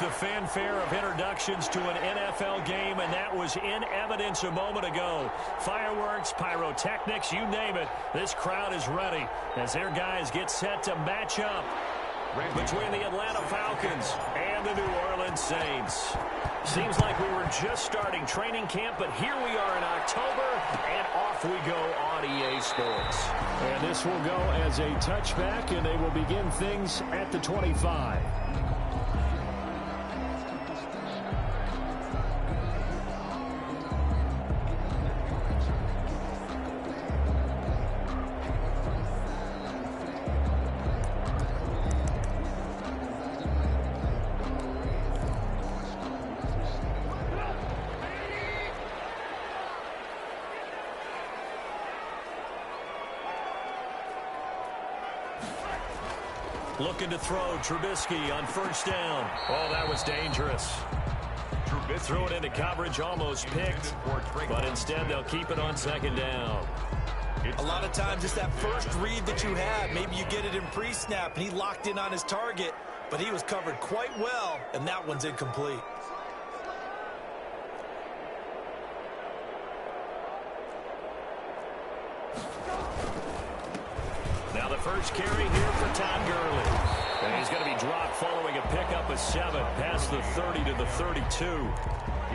the fanfare of introductions to an NFL game, and that was in evidence a moment ago. Fireworks, pyrotechnics, you name it. This crowd is ready as their guys get set to match up between the Atlanta Falcons and the New Orleans Saints. Seems like we were just starting training camp, but here we are in October, and off we go on EA Sports. And this will go as a touchback, and they will begin things at the 25. Looking to throw, Trubisky on first down. Oh, that was dangerous. Threw it into coverage, almost picked, but instead they'll keep it on second down. A lot of times it's that first read that you have. Maybe you get it in pre-snap, and he locked in on his target, but he was covered quite well, and that one's incomplete. Now the first carry here for Todd Gurley. And he's going to be dropped following a pickup of 7 past the 30 to the 32.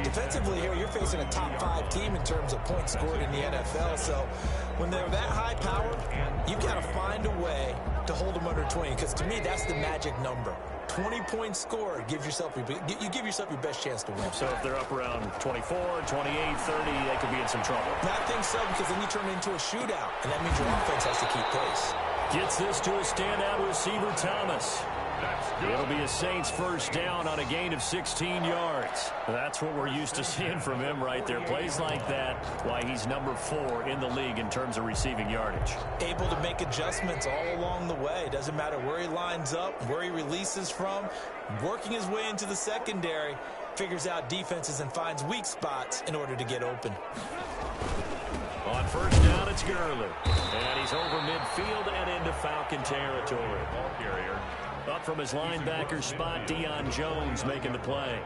Defensively here, you're facing a top-5 team in terms of points scored in the NFL. So when they're that high-powered, you've got to find a way to hold them under 20. Because to me, that's the magic number. 20 points scored, you give yourself your best chance to win. So if they're up around 24, 28, 30, they could be in some trouble. I think so, because then you turn it into a shootout, and that means your offense has to keep pace. Gets this to a standout receiver, Thomas. It'll be a Saints first down on a gain of 16 yards. That's what we're used to seeing from him right there. Plays like that, why he's number 4 in the league in terms of receiving yardage. Able to make adjustments all along the way. Doesn't matter where he lines up, where he releases from. Working his way into the secondary, figures out defenses and finds weak spots in order to get open. On first down, it's Gurley. And he's over midfield and into Falcon territory. Ball carrier. Up from his linebacker spot, Deion Jones making the play.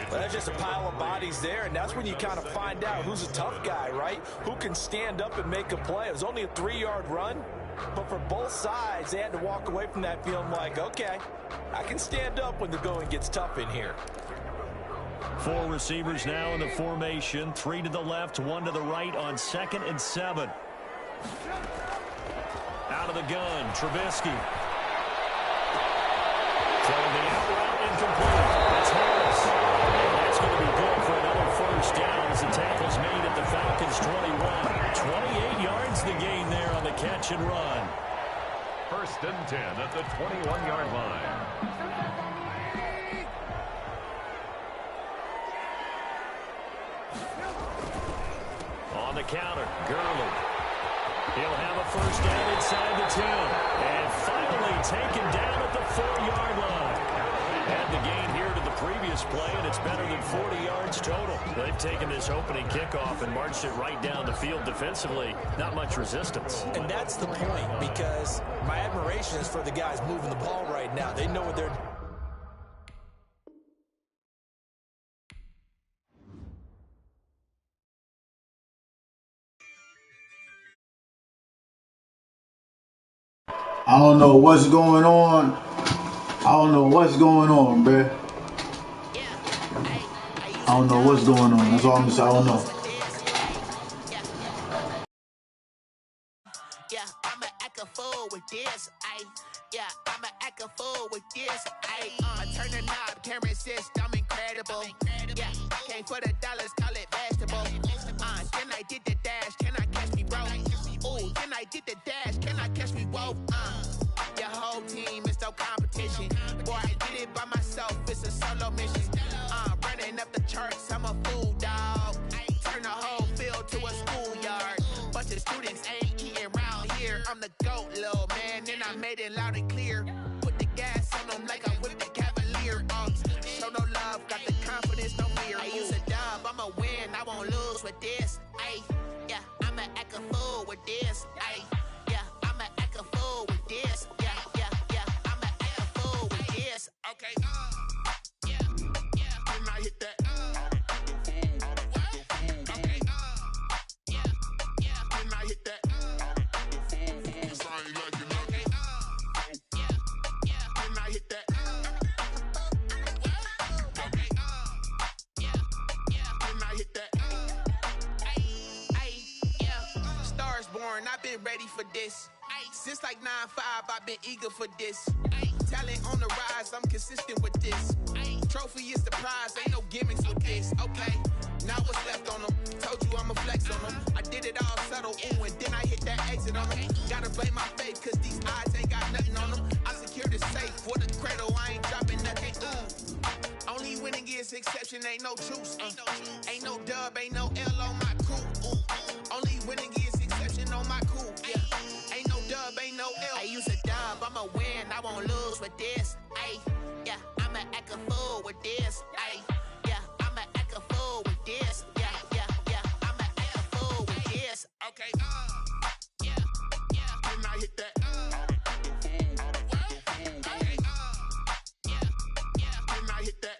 Well, that's just a pile of bodies there, and that's when you kind of find out who's a tough guy, right? Who can stand up and make a play. It was only a 3-yard run, but for both sides, they had to walk away from that feeling like, okay, I can stand up when the going gets tough in here. 4 receivers now in the formation. 3 to the left, 1 to the right on 2nd and 7. Out of the gun, Trubisky. Throwing the out route incomplete. That's Harris. And that's going to be good for another first down as the tackle's made at the Falcons' 21. 28 yards the gain there on the catch and run. First and 10 at the 21-yard line. On the counter, Gurley. He'll have a first down inside the 10. And finally taken down at the 4-yard line. Had the gain here to the previous play, and it's better than 40 yards total. They've taken this opening kickoff and marched it right down the field defensively. Not much resistance. And that's the point, because my admiration is for the guys moving the ball right now. They know what they're doing. I don't know what's going on. I don't know what's going on, bruh. I don't know what's going on. That's all I'm saying. I don't know. Yeah, I'ma act a fool with this. I'ma act a fool with this. I turn the knob, camera assist, I'm incredible. Yeah, came for the dollars, call it vegetable. Then I did the dash, can I catch me, bro? Ooh, then I did the dash, can I catch me, whoa? Your whole team is no competition. Boy, I did it by myself, it's a solo mission. Running up the charts, I'm a fool, dog. Turn the whole field to a schoolyard. Bunch of students ain't eating around here. I'm the GOAT, little man, and I made it loud and clear. Put the gas on them like I'm with the Cavalier. Show no love, got the confidence, no fear. I use a dub, I'ma win, I won't lose with this. Yeah, I'ma act a fool with this. Yeah, I'ma act a fool with this. I've been ready for this. Since like 9-5, I've been eager for this. Talent on the rise, I'm consistent with this. Trophy is the prize, ain't no gimmicks with this. Okay, now what's left on them? Told you I'ma flex on them. I did it all subtle, ooh, and then I hit that exit on them. Gotta blame my faith, cause these odds ain't got nothing on them. I secured the safe for the cradle, I ain't dropping nothing, ooh. Only winning is exception, ain't no truce. Ain't no dub, ain't no L on my crew. Only winning is exception on my crew. Yeah. Ain't no dub, ain't no L. I use a dub, I'ma win, I won't lose with this. Ay, yeah, I'ma act a fool with this. Ay, yeah, I'ma act a fool with this. Yeah, yeah, yeah, I'ma act a fool with this. Okay, yeah, yeah, when I hit that, okay, yeah, yeah, when I hit that.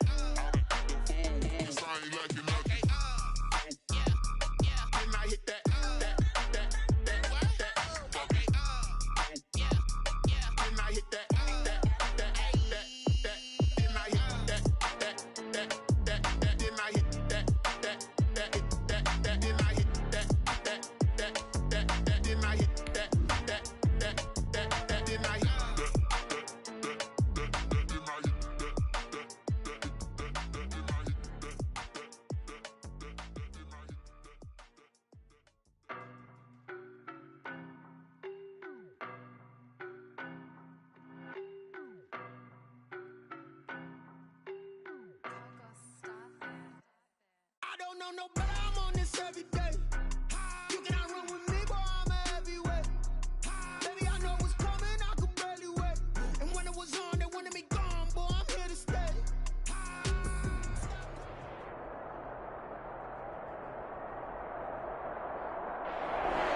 don't know, but I'm on this every day. You cannot run with me, boy, I'm a heavyweight. Baby, I know what's coming, I could barely wait. And when it was on, they wanted me gone, boy, I'm here to stay.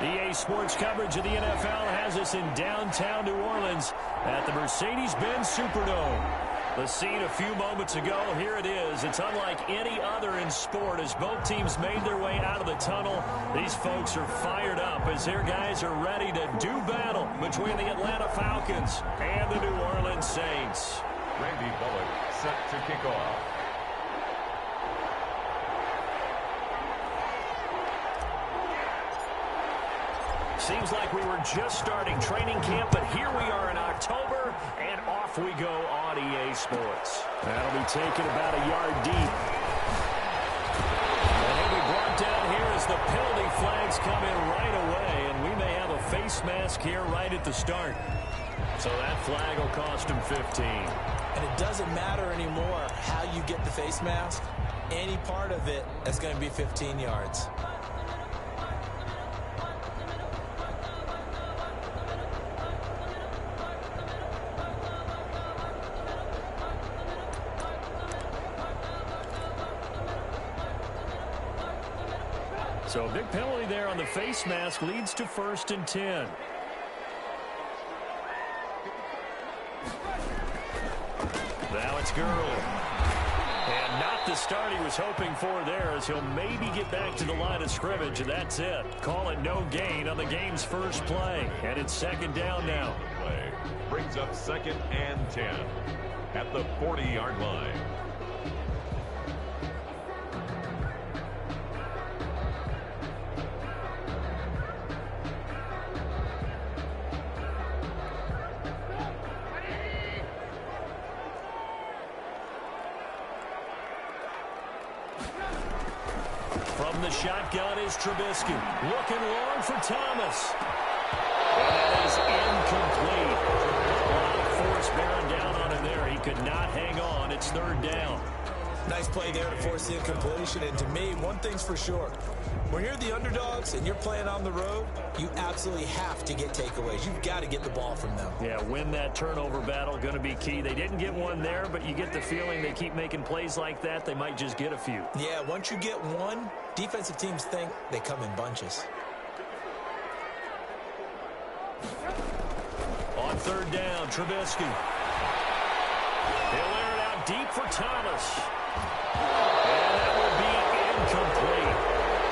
EA Sports coverage of the NFL has us in downtown New Orleans at the Mercedes-Benz Superdome. The scene a few moments ago, here it is. It's unlike any other in sport as both teams made their way out of the tunnel. These folks are fired up as their guys are ready to do battle between the Atlanta Falcons and the New Orleans Saints. Randy Bullock set to kick off. Seems like we were just starting training camp, but here we are in October, and off we go on EA Sports. That'll be taken about a yard deep. And he'll be brought down here as the penalty flags come in right away, and we may have a face mask here right at the start. So that flag will cost him 15. And it doesn't matter anymore how you get the face mask. Any part of it, that's going to be 15 yards. So a big penalty there on the face mask leads to 1st and 10. Now it's Gurley. And not the start he was hoping for there as he'll maybe get back to the line of scrimmage, and that's it. Call it no gain on the game's first play. And it's 2nd down now. Play brings up 2nd and 10 at the 40-yard line. From the shotgun is Trubisky. Looking long for Thomas. And that is incomplete. A lot of force bearing down on him there. He could not hang on. It's 3rd down. Nice play there to force the incompletion. And to me, one thing's for sure. When you're the underdogs and you're playing on the road, you absolutely have to get takeaways. You've got to get the ball from them. Yeah, win that turnover battle, going to be key. They didn't get one there, but you get the feeling they keep making plays like that, they might just get a few. Yeah, once you get one, defensive teams think they come in bunches. On 3rd down, Trubisky. He'll air it out deep for Thomas. And that will be incomplete.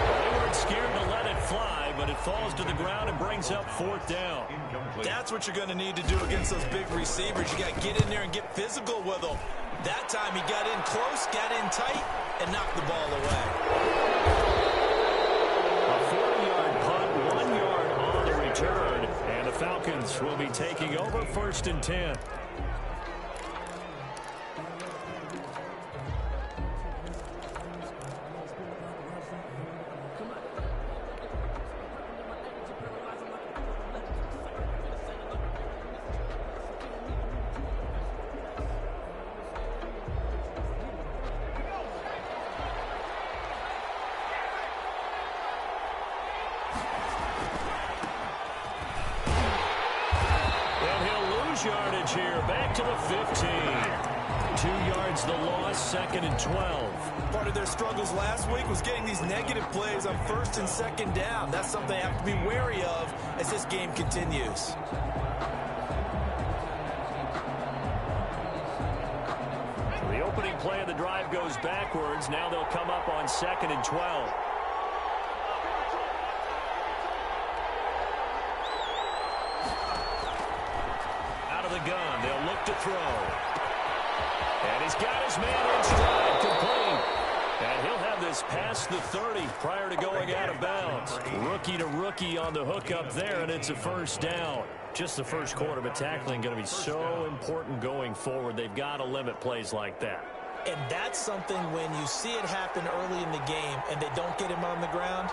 They weren't scared to let it fly, but it falls to the ground and brings up 4th down. Incomplete. That's what you're going to need to do against those big receivers. You got to get in there and get physical with them. That time he got in close, got in tight, and knocked the ball away. A 40-yard punt, 1 yard on the return. Falcons will be taking over 1st and 10. Yardage here, back to the 15. 2 yards the loss, 2nd and 12. Part of their struggles last week was getting these negative plays on 1st and 2nd down. That's something they have to be wary of as this game continues. The opening play of the drive goes backwards. Now they'll come up on 2nd and 12. Gun. They'll look to throw. And he's got his man in stride, complete. And he'll have this past the 30 prior to going out of bounds. Rookie to rookie on the hook up there, and it's a 1st down. Just the first quarter, but tackling going to be so important going forward. They've got to limit plays like that. And that's something when you see it happen early in the game and they don't get him on the ground,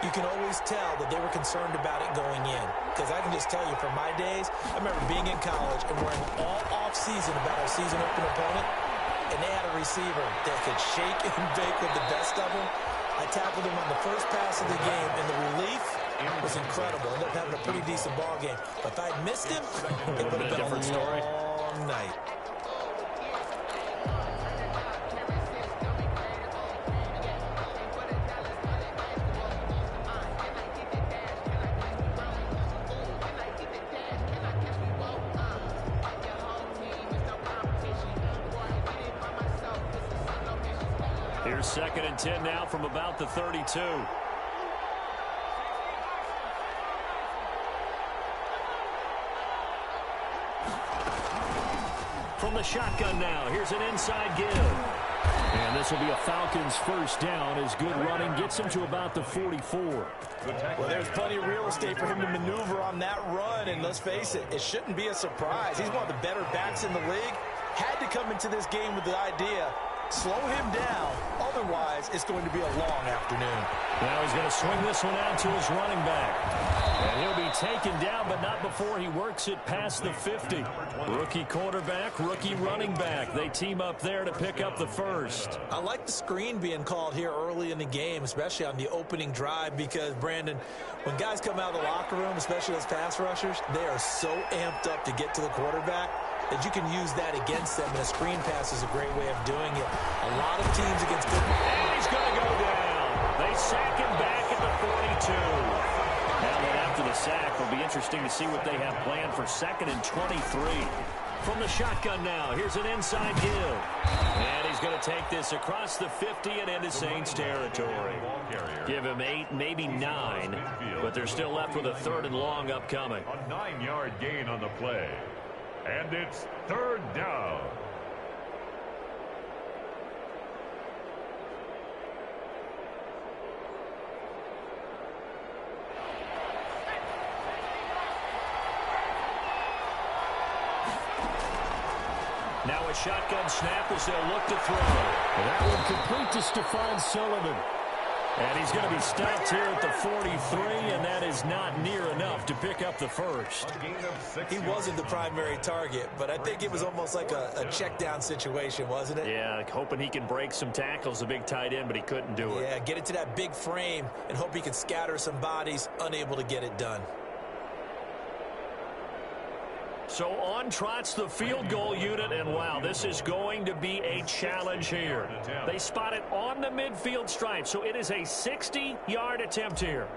you can always tell that they were concerned about it going in. Because I can just tell you from my days, I remember being in college and worrying all off-season about our season-open opponent, and they had a receiver that could shake and bake with the best of them. I tackled him on the first pass of the game, and the relief was incredible. Ended up having a pretty decent ball game. But if I'd missed him, it would have been a different story. Long night. Here's 2nd and 10 now from about the 32. From the shotgun now, here's an inside give. And this will be a Falcons 1st down as good running gets him to about the 44. Well, there's plenty of real estate for him to maneuver on that run, and let's face it, it shouldn't be a surprise. He's one of the better backs in the league. Had to come into this game with the idea, slow him down, otherwise it's going to be a long afternoon. Now he's going to swing this one out to his running back. And he'll be taken down, but not before he works it past the 50. Rookie quarterback, rookie running back. They team up there to pick up the 1st. I like the screen being called here early in the game, especially on the opening drive, because, Brandon, when guys come out of the locker room, especially those pass rushers, they are so amped up to get to the quarterback that you can use that against them, and a screen pass is a great way of doing it. A lot of teams against good... And he's going to go down. They sack him back at the 42. Now then after the sack, it'll be interesting to see what they have planned for 2nd and 23. From the shotgun now, here's an inside give. And he's going to take this across the 50 and into Saints territory. Give him 8, maybe 9, but they're still left with a 3rd and long upcoming. A 9-yard gain on the play. And it's 3rd down. Now a shotgun snap as they'll look to throw. And that one complete to Stephon Sullivan. And he's going to be stopped here at the 43, and that is not near enough to pick up the 1st. He wasn't the primary target, but I think it was almost like a check down situation, wasn't it? Yeah, hoping he can break some tackles, a big tight end, but he couldn't do it. Yeah, get it to that big frame and hope he can scatter some bodies, unable to get it done. So on trots the field goal unit, and wow, this is going to be a challenge here. They spot it on the midfield stripe, so it is a 60-yard attempt here.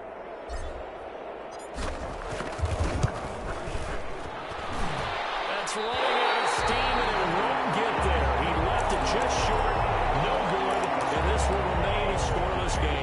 That's running out of steam, and it won't get there. He left it just short, no good, and this will remain a scoreless game.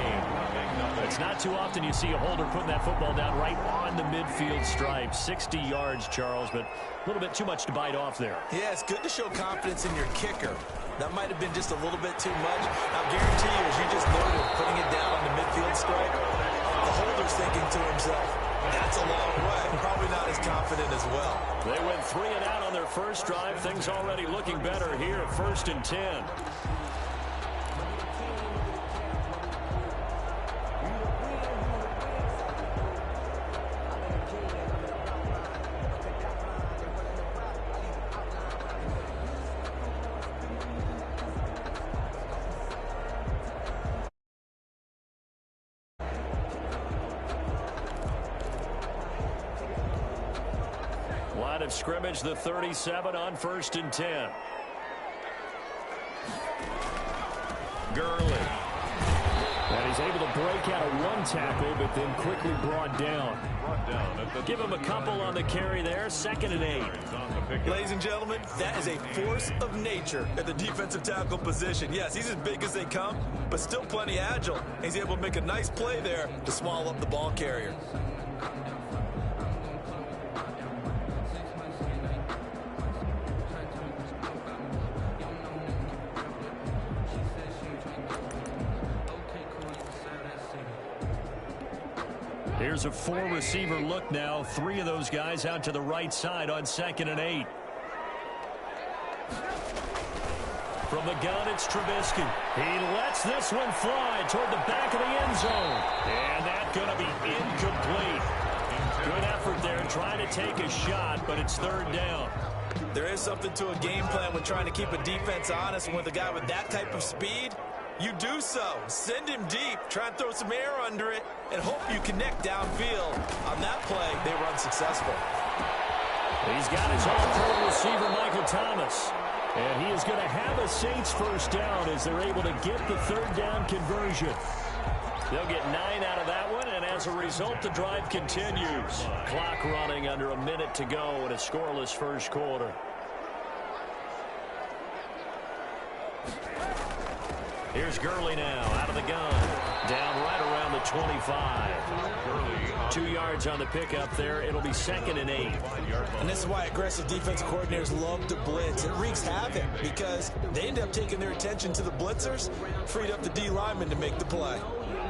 It's not too often you see a holder putting that football down right on the midfield stripe. 60 yards, Charles, but a little bit too much to bite off there. Yeah, it's good to show confidence in your kicker. That might have been just a little bit too much. I'll guarantee you, as you just noted, putting it down on the midfield stripe, the holder's thinking to himself, That's a long way. Probably not as confident as well. They went 3 and out on their first drive. Things already looking better here at 1st and 10. Line of scrimmage, the 37 on 1st and 10. Gurley. And he's able to break out of one tackle, but then quickly brought down. Give him a couple on the carry there. 2nd and 8. Ladies and gentlemen, that is a force of nature at the defensive tackle position. Yes, he's as big as they come, but still plenty agile. He's able to make a nice play there to swallow up the ball carrier. Here's a 4-receiver look now. 3 of those guys out to the right side on 2nd and 8. From the gun, it's Trubisky. He lets this one fly toward the back of the end zone. And that's going to be incomplete. Good effort there trying to take a shot, but it's 3rd down. There is something to a game plan when trying to keep a defense honest. And with a guy with that type of speed, you do so. Send him deep. Try and throw some air under it and hope you connect downfield. On that play, they were unsuccessful. He's got his all-pro receiver, Michael Thomas. And he is going to have a Saints 1st down as they're able to get the 3rd down conversion. They'll get 9 out of that one, and as a result, the drive continues. Clock running under a minute to go in a scoreless 1st quarter. Here's Gurley now, out of the gun. Down right around the 25. 2 yards on the pickup there. It'll be 2nd and 8. And this is why aggressive defensive coordinators love to blitz. It wreaks havoc because they end up taking their attention to the blitzers, freed up the D lineman to make the play.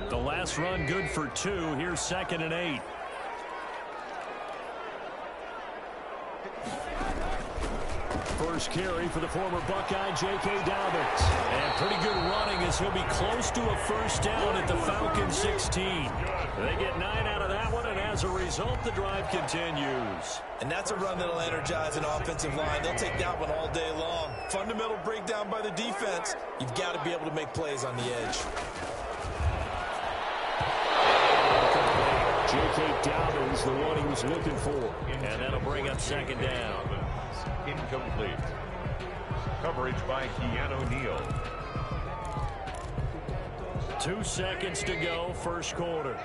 The last run good for 2. Here's 2nd and 8. First carry for the former Buckeye, J.K. Dobbins. And pretty good running as he'll be close to a 1st down at the Falcons 16. They get 9 out of that one, and as a result, the drive continues. And that's a run that'll energize an offensive line. They'll take that one all day long. Fundamental breakdown by the defense. You've got to be able to make plays on the edge. J.K. Dobbins, the one he was looking for. And that'll bring up 2nd down. Incomplete. Coverage by Keanu Neal. 2 seconds to go, 1st quarter.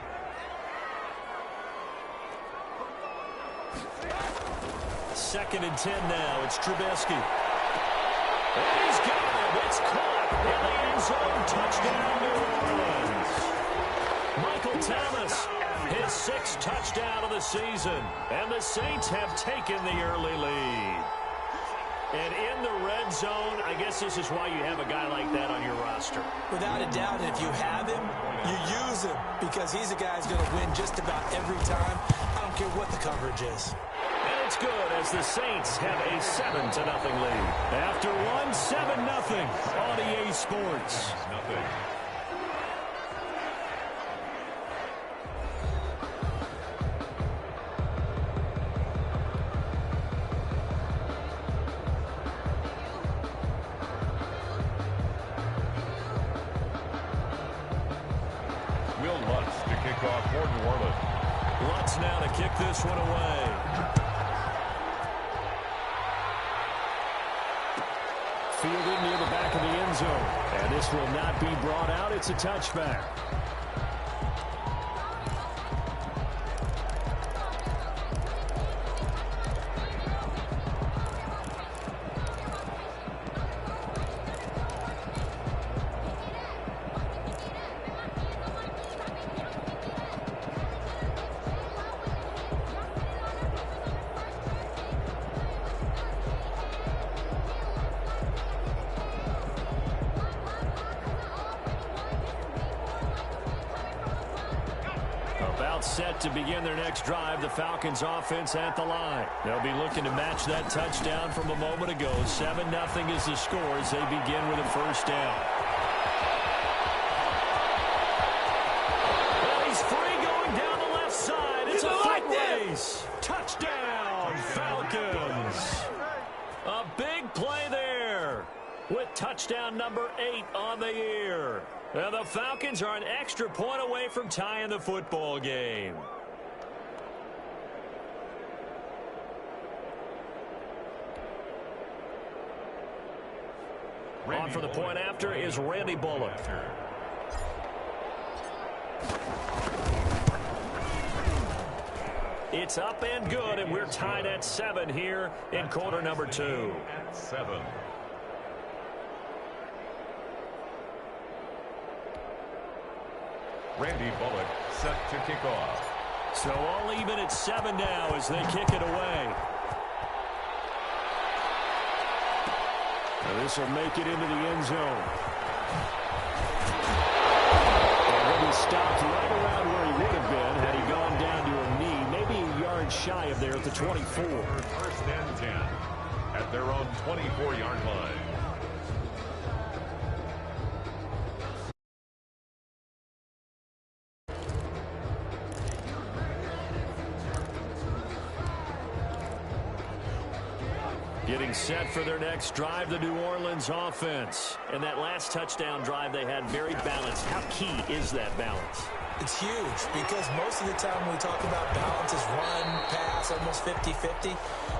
Second and 10 now. It's Trubisky. And he's got it. It's caught in the end zone. Touchdown, New Orleans. Michael Thomas, his 6th touchdown of the season. And the Saints have taken the early lead. And in the red zone, I guess this is why you have a guy like that on your roster. Without a doubt, and if you have him, you use him because he's a guy who's going to win just about every time. I don't care what the coverage is. And it's good as the Saints have a 7-0 lead. After one, 7-0 on EA Sports. Lutz now to kick this one away. Fielded near the back of the end zone. And this will not be brought out. It's a touchback. set to begin their next drive. The Falcons offense at the line. They'll be looking to match that touchdown from a moment ago. 7-0 is the score as they begin with a first down. Well, he's free going down the left side. It's a foot race. Touchdown, Falcons. A big play there with touchdown number 8 on the year. Now the Falcons are an extra point away from tying the football game. On for the point after is Randy Bullock. It's up and good, and we're tied at 7 here in quarter number 2. At 7. Randy Bullock set to kick off. So all even at 7 now as they kick it away. Now this will make it into the end zone. And he stopped right around where he would have been had he gone down to a knee, maybe a yard shy of there at the 24. First and 10 at their own 24-yard line. Getting set for their next drive, the New Orleans offense. And that last touchdown drive they had very balanced. How key is that balance? It's huge because most of the time when we talk about balance is run, pass, almost 50-50.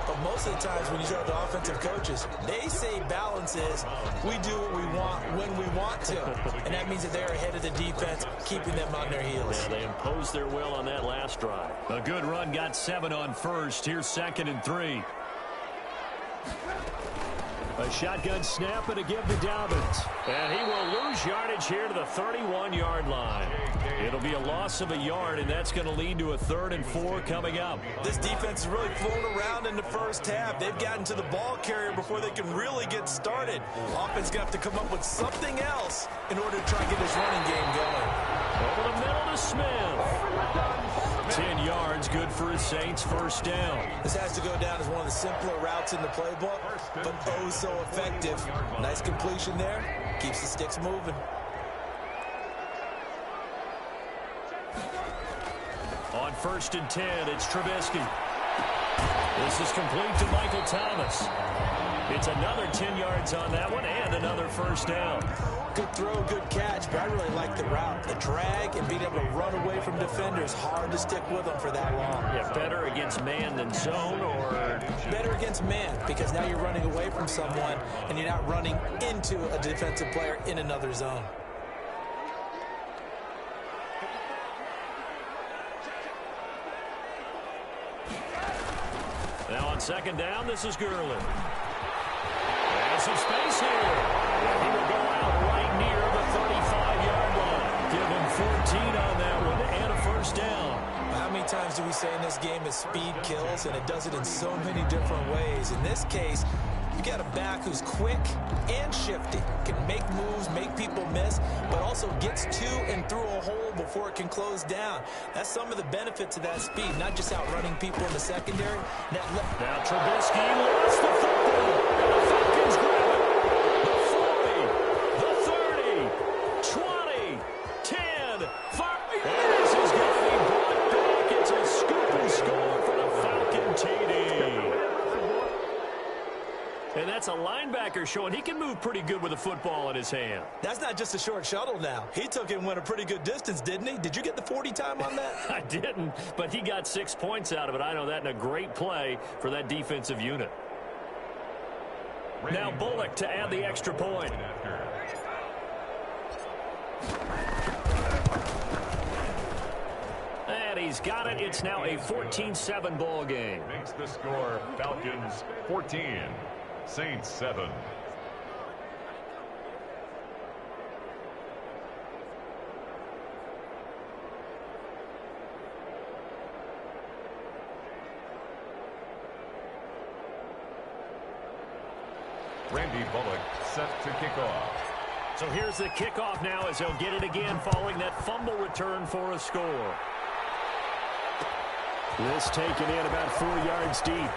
But most of the times when you talk to offensive coaches, they say balance is we do what we want when we want to. And that means that they're ahead of the defense, keeping them on their heels. Yeah, they imposed their will on that last drive. A good run got 7 on first. Here's 2nd and 3. A shotgun snap and a give to Dobbins. And he will lose yardage here to the 31-yard line. It'll be a loss of a yard, and that's going to lead to a 3rd and 4 coming up. This defense is really flown around in the first half. They've gotten to the ball carrier before they can really get started. Offense going to have to come up with something else in order to try to get this running game going. Over the middle to Smith. 10 yards, good for his Saints first down. This has to go down as one of the simpler routes in the playbook, but oh so effective. Nice completion there. Keeps the sticks moving. On 1st and 10, it's Trubisky. This is complete to Michael Thomas. It's another 10 yards on that one and another first down. Good throw, good catch, but I really like the route. The drag and being able to run away from defenders, hard to stick with them for that long. Yeah, better against man than zone, or? Better against man, because now you're running away from someone and you're not running into a defensive player in another zone. Now on 2nd down, this is Gurley. There's some space here. He will go out right near the 35-yard line. Give him 14 on that one and a first down. How many times do we say in this game is speed kills, and it does it in so many different ways. In this case, you got a back who's quick and shifty, can make moves, make people miss, but also gets to and through a hole before it can close down. That's some of the benefits of that speed, not just outrunning people in the secondary. Now Trubisky lost the football, and the Falcons grab it. The 40, the 30, 20, 10, 5. This is going to be brought back. It's a scoop and score for the Falcon TD. And that's a linebacker showing he can move pretty good with a football in his hand. That's not just a short shuttle now. He took it and went a pretty good distance, didn't he? Did you get the 40 time on that? I didn't, but he got 6 points out of it. I know that, in a great play for that defensive unit. Now Bullock to add the extra point. And he's got it. It's now a 14-7 ball game. Makes the score Falcons 14, Saints 7. Randy Bullock set to kick off. So here's the kickoff now as he'll get it again following that fumble return for a score. This taken in about 4 yards deep.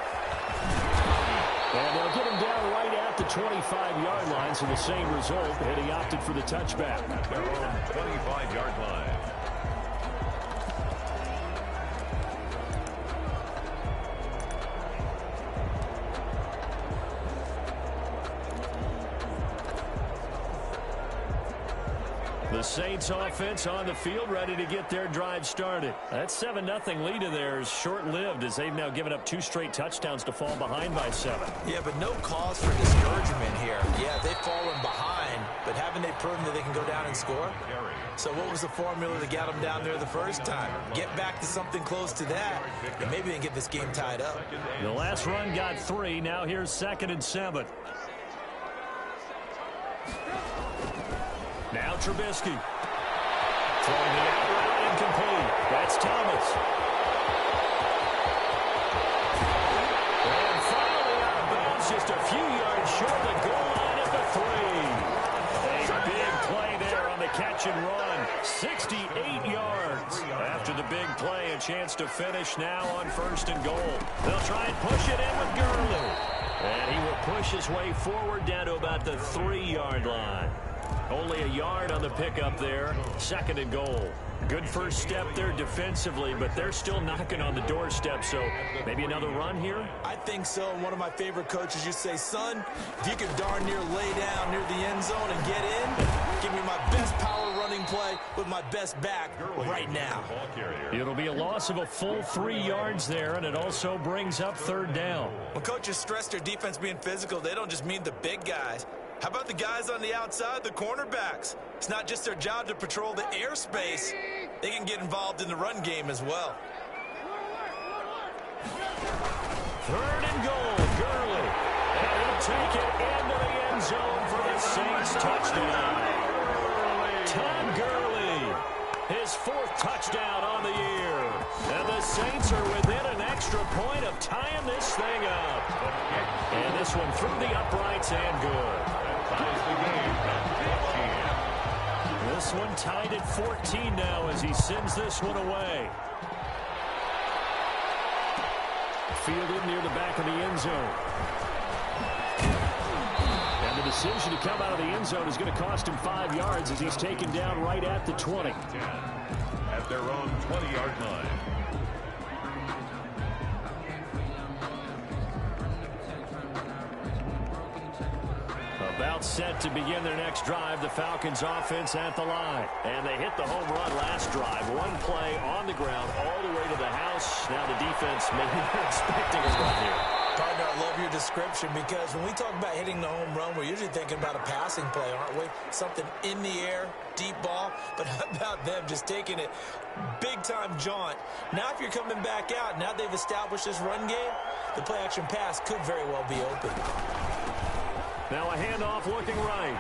And they'll get him down right at the 25-yard line, so the same result, and he opted for the touchback. At their own 25-yard line. The Saints offense on the field ready to get their drive started. That 7-0 lead of theirs short-lived as they've now given up 2 straight touchdowns to fall behind by 7. Yeah, but no cause for discouragement here. Yeah, they've fallen behind, but haven't they proven that they can go down and score? So what was the formula that got them down there the first time? Get back to something close to that, and maybe they can get this game tied up. The last run got 3. Now here's 2nd and 7. Now Trubisky. Throwing the out route incomplete. That's Thomas. And finally out of bounds, just a few yards short of the goal line at the 3. A big play there on the catch and run. 68 yards. After the big play, a chance to finish now on 1st and goal. They'll try and push it in with Gurley. And he will push his way forward down to about the 3-yard line. Only a yard on the pickup there. 2nd and goal. Good first step there defensively, but they're still knocking on the doorstep, so maybe another run here? I think so. And one of my favorite coaches, you say, son, if you could darn near lay down near the end zone and get in, give me my best power running play with my best back right now. It'll be a loss of a full 3 yards there, and it also brings up 3rd down. When coaches stress their defense being physical, they don't just mean the big guys. How about the guys on the outside, the cornerbacks? It's not just their job to patrol the airspace. They can get involved in the run game as well. 3rd and goal, Gurley. And he'll take it into the end zone for the Saints touchdown. Tom Gurley, his 4th touchdown on the year. And the Saints are within an extra point of tying this thing up. And this one through the uprights and good. This one tied at 14 now as he sends this one away. Fielded near the back of the end zone. And the decision to come out of the end zone is going to cost him 5 yards as he's taken down right at the 20. At their own 20-yard line. About set to begin their next drive, the Falcons offense at the line. And they hit the home run last drive. One play on the ground all the way to the house. Now the defense maybe they're expecting a run here. Partner, I love your description because when we talk about hitting the home run, we're usually thinking about a passing play, aren't we? Something in the air, deep ball. But how about them just taking it big-time jaunt? Now if you're coming back out, now they've established this run game, the play-action pass could very well be open. Now a handoff looking right.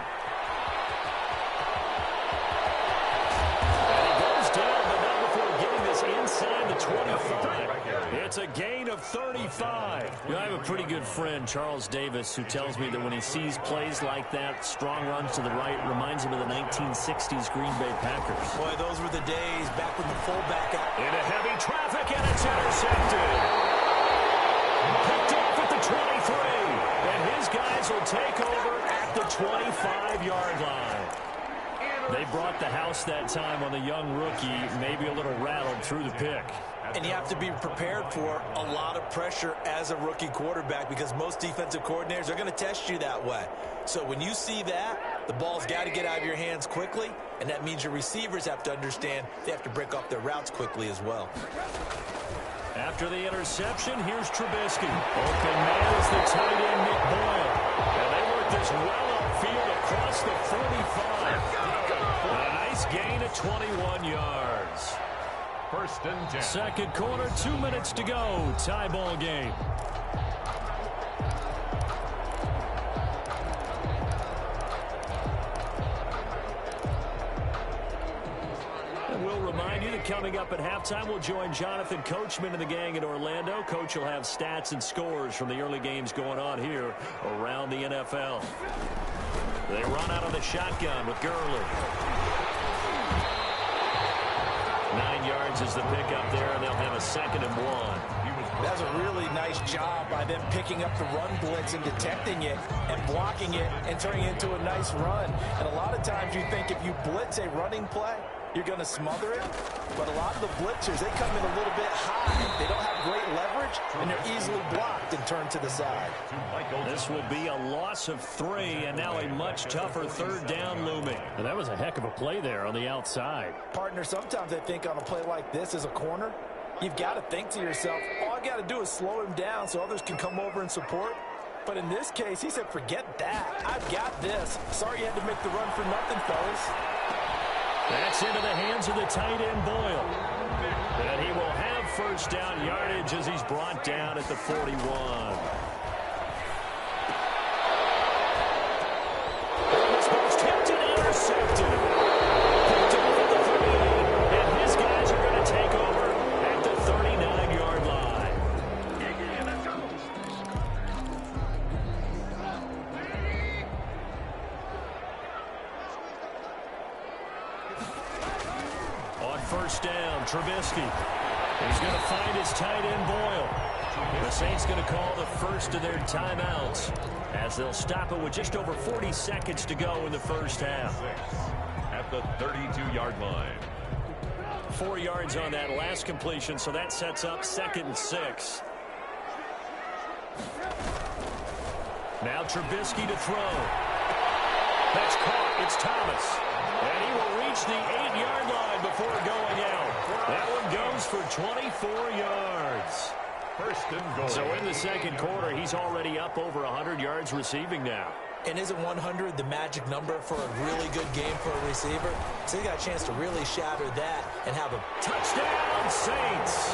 And he goes down, but not before getting this inside the 25. It's a gain of 35. You know, I have a pretty good friend, Charles Davis, who tells me that when he sees plays like that, strong runs to the right, reminds him of the 1960s Green Bay Packers. Boy, those were the days back when the fullback out. Into heavy traffic, and it's intercepted. Picked off at the 23. And his guys will take over at the 25-yard line. They brought the house that time on the young rookie, maybe a little rattled through the pick. And you have to be prepared for a lot of pressure as a rookie quarterback because most defensive coordinators are going to test you that way. So when you see that, the ball's got to get out of your hands quickly, and that means your receivers have to understand they have to break off their routes quickly as well. After the interception, here's Trubisky. Open man is the tight end, Nick Boyle. And they work this well upfield across the 45. A nice gain of 21 yards. 1st and 10. Second quarter, 2 minutes to go. Tie ball game. Coming up at halftime, we'll join Jonathan Coachman and the gang in Orlando. Coach will have stats and scores from the early games going on here around the NFL. They run out of the shotgun with Gurley. 9 yards is the pickup there, and they'll have a 2nd and 1. That's a really nice job by them picking up the run blitz and detecting it and blocking it and turning it into a nice run. And a lot of times you think if you blitz a running play, you're going to smother it. But a lot of the blitzers, they come in a little bit high. They don't have great leverage, and they're easily blocked and turned to the side. This will be a loss of 3, and now a much tougher 3rd down looming. And that was a heck of a play there on the outside. Partner, sometimes I think on a play like this as a corner, you've got to think to yourself, all I got to do is slow him down so others can come over and support. But in this case, he said, forget that. I've got this. Sorry you had to make the run for nothing, fellas. That's into the hands of the tight end, Boyle. And he will have 1st down yardage as he's brought down at the 41. This ball's tipped and intercepted. Picked off at the 38, and his guys are going to take over at the 39-yard line. On 1st down, Trubisky. He's going to find his tight end, Boyle. The Saints going to call the first of their timeouts as they'll stop it with just over 40 seconds to go in the 1st half. At the 32-yard line. 4 yards on that last completion, so that sets up 2nd and 6. Now Trubisky to throw. That's caught. It's Thomas. And he will reach the 8-yard line before going out. That one goes for 24 yards. 1st and goal. So in the 2nd quarter, he's already up over 100 yards receiving now. And isn't 100 the magic number for a really good game for a receiver? So he got a chance to really shatter that and have a touchdown, Saints.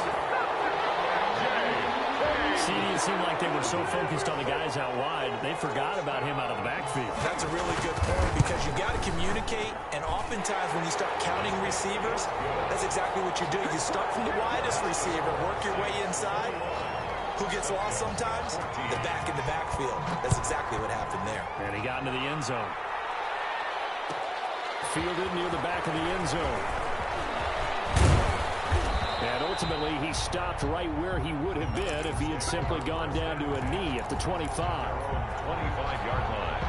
See, it seemed like they were so focused on the guys out wide, they forgot about him out of the backfield. That's a really good point because you got to communicate, and oftentimes when you start counting receivers, that's exactly what you do. You start from the widest receiver, work your way inside. Who gets lost sometimes? The back in the backfield. That's exactly what happened there. And he got into the end zone. Fielded near the back of the end zone. And ultimately, he stopped right where he would have been if he had simply gone down to a knee at the 25. 25-yard line.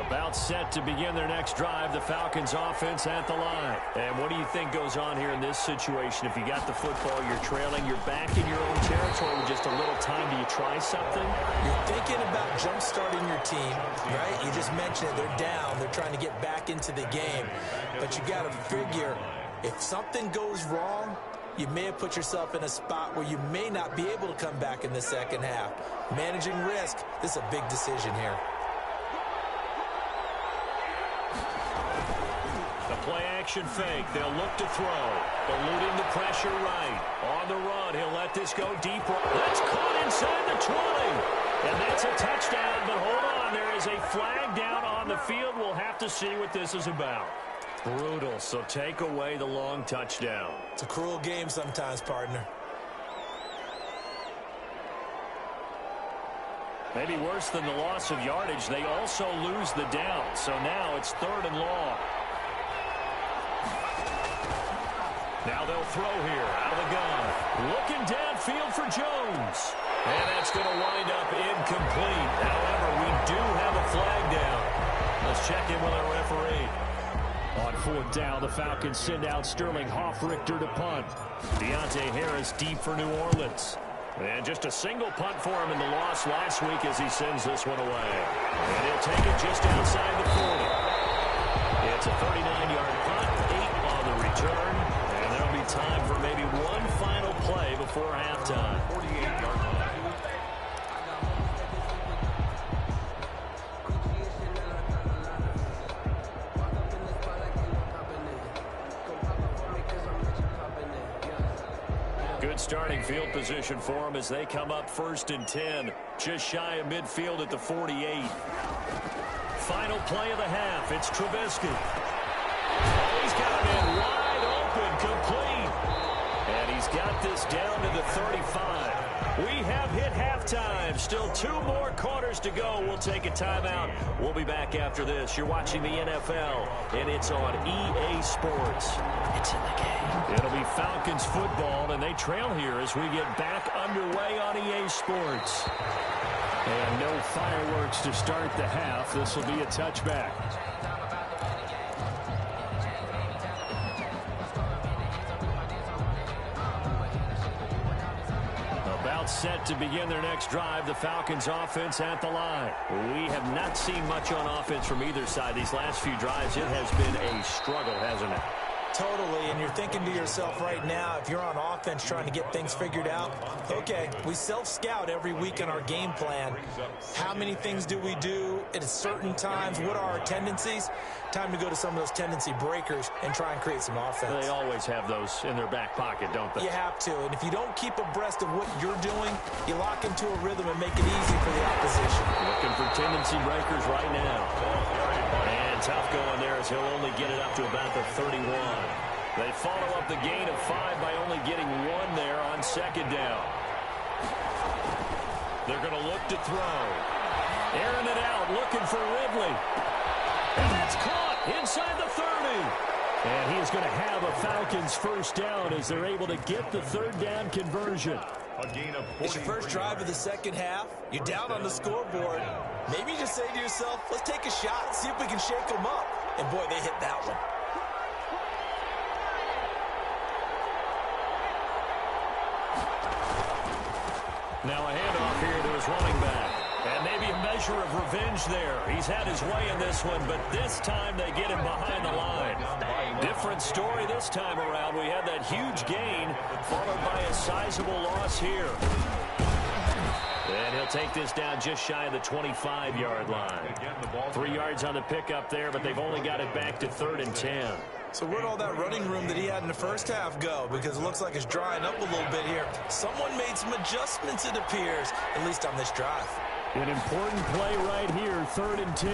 About set to begin their next drive, the Falcons offense at the line. And what do you think goes on here in this situation? If you got the football, you're trailing, you're back in your own territory with just a little time. Do you try something? You're thinking about jump-starting your team, right? You just mentioned it. They're down. They're trying to get back into the game. But you got to figure, if something goes wrong, you may have put yourself in a spot where you may not be able to come back in the 2nd half. Managing risk, this is a big decision here. Play-action fake. They'll look to throw. Eluding the pressure right. On the run, he'll let this go deep. That's caught inside the 20. And that's a touchdown, but hold on. There is a flag down on the field. We'll have to see what this is about. Brutal, so take away the long touchdown. It's a cruel game sometimes, partner. Maybe worse than the loss of yardage, they also lose the down. So now it's 3rd and long. Now they'll throw here out of the gun. Looking downfield for Jones. And that's going to wind up incomplete. However, we do have a flag down. Let's check in with our referee. On 4th down, the Falcons send out Sterling Hoffrichter to punt. Deontay Harris deep for New Orleans. And just a single punt for him in the loss last week as he sends this one away. And he'll take it just outside the 40. It's a 39-yard punt, 8 on the return. And there'll be time for maybe one final play before halftime. 48-yard line. Good starting field position for them as they come up 1st and 10. Just shy of midfield at the 48. Final play of the half. It's Trubisky. Oh, he's got him in wide open, complete. And he's got this down to the 35. We have hit halftime. Still 2 more quarters to go. We'll take a timeout. We'll be back after this. You're watching the NFL, and it's on EA Sports. It's in the game. It'll be Falcons football, and they trail here as we get back underway on EA Sports. And no fireworks to start the half. This will be a touchback. Set to begin their next drive. The Falcons offense at the line. We have not seen much on offense from either side. These last few drives, it has been a struggle, hasn't it? Totally, and you're thinking to yourself right now, if you're on offense trying to get things figured out, okay, we self-scout every week in our game plan. How many things do we do at certain times? What are our tendencies? Time to go to some of those tendency breakers and try and create some offense. They always have those in their back pocket, don't they? You have to, and if you don't keep abreast of what you're doing, you lock into a rhythm and make it easy for the opposition. Looking for tendency breakers right now. And tough going there as he'll only get it up to about the 31. They follow up the gain of 5 by only getting 1 there on second down. They're going to look to throw. Airing it out, looking for Ridley. And that's caught inside the 30. And he is going to have a Falcons first down as they're able to get the third down conversion. It's your first drive of the second half. You're down on the scoreboard. Maybe you just say to yourself, let's take a shot, see if we can shake them up. And boy, they hit that one. Now a handoff here to his running back. And maybe a measure of revenge there. He's had his way in this one, but this time they get him behind the line. Different story this time around. We had that huge gain followed by a sizable loss here. And he'll take this down just shy of the 25-yard line. 3 yards on the pickup there, but they've only got it back to 3rd and 10. So where'd all that running room that he had in the first half go? Because it looks like it's drying up a little bit here. Someone made some adjustments, it appears, at least on this drive. An important play right here, 3rd and 10.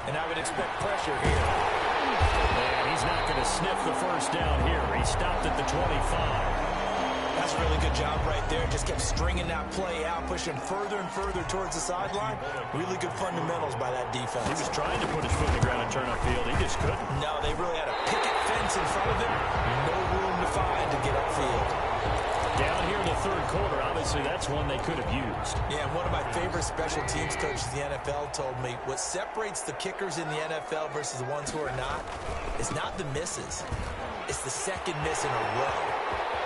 And I would expect pressure here. And he's not going to sniff the first down here. He stopped at the 25. That's a really good job right there. Just kept stringing that play out, pushing further and further towards the sideline. Really good fundamentals by that defense. He was trying to put his foot in the ground and turn upfield. He just couldn't. No, they really had a picket fence in front of him. No room to find to get upfield. Down here in the 3rd quarter, obviously that's one they could have used. Yeah, and one of my favorite special teams coaches in the NFL told me what separates the kickers in the NFL versus the ones who are not is not the misses. It's the second miss in a row.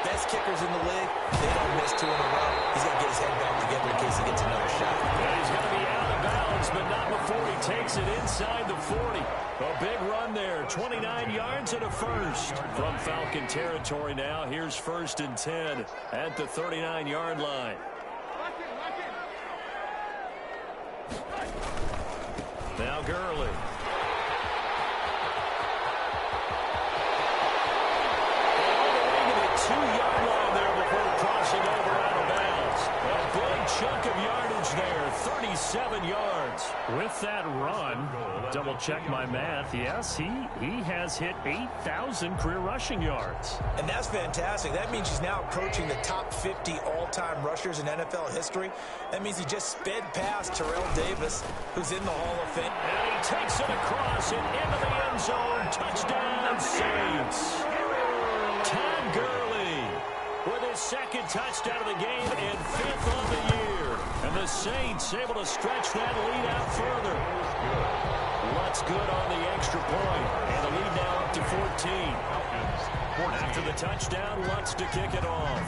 Best kickers in the league, they don't miss 2 in a row. He's got to get his head back together in case he gets another shot. Yeah, he's going to be out of bounds, but not before he takes it inside the 40. A big run there, 29 yards and a first. From Falcon territory now, here's 1st and 10 at the 39-yard line. Now Gurley. 2-yard line there before crossing over out of bounds. A big chunk of yardage there, 37 yards. With that run, double check my math, yes, he has hit 8,000 career rushing yards. And that's fantastic. That means he's now approaching the top 50 all-time rushers in NFL history. That means he just sped past Terrell Davis, who's in the Hall of Fame. And he takes it across and into the end zone. Touchdown, Saints. Todd Gurley with his 2nd touchdown of the game and 5th of the year. And the Saints able to stretch that lead out further. Lutz good on the extra point. And the lead now up to 14. After the touchdown, Lutz to kick it off.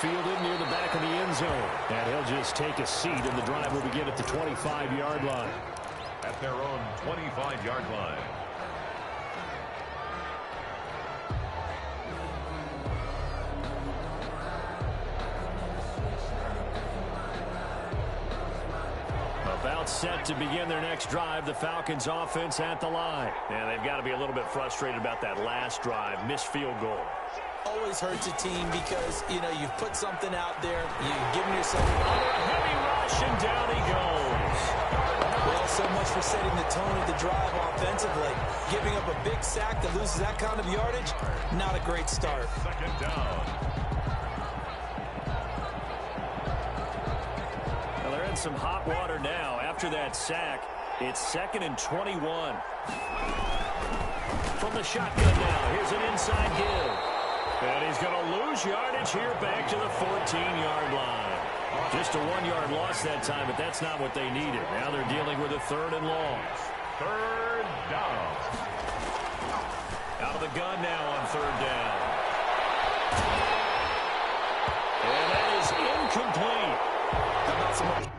Fielded near the back of the end zone. And he'll just take a seat, and the drive will begin at the 25-yard line. At their own 25-yard line. About set to begin their next drive, the Falcons offense at the line. And they've got to be a little bit frustrated about that last drive, missed field goal. Always hurts a team because, you know, you've put something out there, you've given yourself under a heavy rush, and down he goes. Well so much for setting the tone of the drive offensively. Giving up a big sack that loses that kind of yardage, not a great start. Second down. Well, they're in some hot water now. After that sack, it's 2nd and 21. From the shotgun now, here's an inside give. And he's going to lose yardage here back to the 14-yard line. Just a 1-yard loss that time, but that's not what they needed. Now they're dealing with a 3rd and long. 3rd down. Out of the gun now on 3rd down. And that is incomplete. How about some more?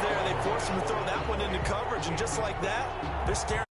There, they forced him to throw that one into coverage, and just like that, they're staring.